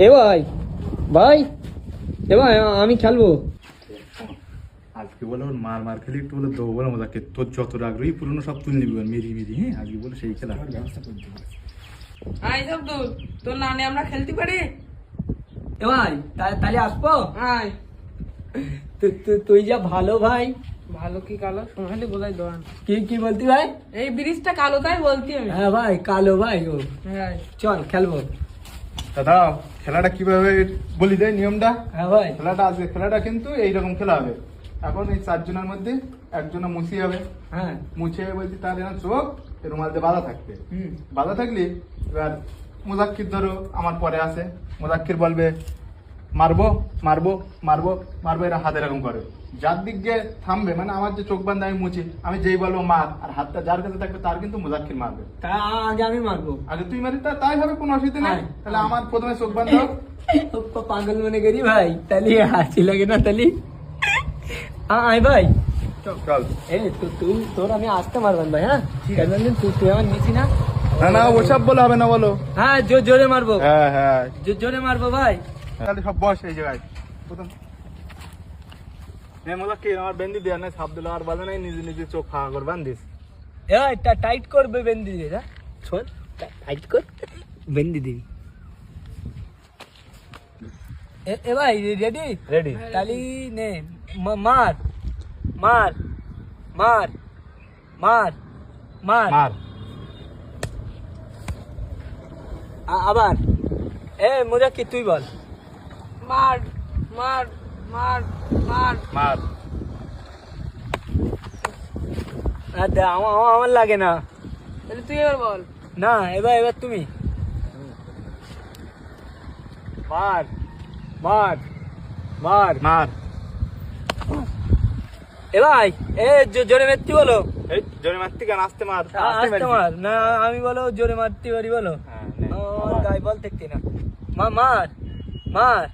এ ভাই ভাই এ ভাই আমি খেলবো। আজকে বলে ওর মার মার খেলি একটু বলে দেবো বলে মজাকে তোর যত আগ্রহী পুরনো সব তুলে নিবি মেরি মেরি। হ্যাঁ আজকে বলে সেই খেলা ব্যবস্থা করতে হবে। আয় সব দূর তোর নানে আমরা খেলতে পারি। এ ভাই তাহলে আসবো। আয় তুই যা ভালো ভাই। ভালো কি কালো সোনালি বোঝাই দোয়ান। কি বলতি ভাই? এই ব্রিজটা কালো তাই বলতি আমি। হ্যাঁ ভাই কালো ভাই ও। হ্যাঁ চল খেলবো। দাদা খেলাটা কিভাবে বলি দেয় নিয়মটা। হ্যাঁ ভাই খেলাটা কিন্তু এইরকম খেলা হবে। এখন এই 4 জনের মধ্যে একজনা মুছি হবে। হ্যাঁ মুছে বলছি তার যেন চোখ রুমাল দিয়ে বাঁধা থাকবে। বাঁধা থাকলে এবার মুজাক্কির ধরো আমার পরে আছে, মুজাক্কির বলবে মারবো মারবো মারবো মারবো, এরা হাত এরকম করে। যার দিক দিয়ে থামবে মানে আমার যে চোখ বান্ধা আমি মুছি, আমি যেই বলবো মার, আর হাতটা যার কাছে থাকবে তার কিন্তু মুজাক্কির মারবে। তা আগে আমি মারবো। আগে তুই মারি তাই হবে, কোনো অসুবিধা নেই। হ্যাঁ। তাহলে আমার প্রথমে চোখ বান্ধা। পাগল মনে করি ভাই, তাহলে হাসি লাগে না? তাহলে আয় ভাই চল। এই তুই তোর আমি আসতে মারবেন ভাই। হ্যাঁ তুই আমার নিচি না। না ওসব বলে হবে না, বলো। হ্যাঁ জোরে মারবো। হ্যাঁ জোরে মারবো ভাই। তাহলে সব বস এই জায়গায় প্রথম। মুজাক্কির আমার বেন্দি দেওয়া নাই, সাপ দিল আর বাজে নাই, নিজে নিজে চোখ ফাঁকা করে বান্ধিস। টাইট করবে বেন্দি দিয়ে। হ্যাঁ শোন টাইট কর বেন্দি দিবি। এ ভাই রেডি রেডি। তাহলে নে মার মার মার মার মার মার। আবার মুজাক্কির তুই বল। মার মার মার মার মার। আমার লাগে না। তাহলে তুই এবার বল। না এবার তুমি মার মার মার মার। এ ভাই জোরে মারতে বলো। এই জোরে মারতি কেন? আসতে মার। আস্তে মার না, আমি বলো জোরে মারতে পারি বলো। হ্যাঁ, নে। আমার গায়ে বল দেখতে না। মার মার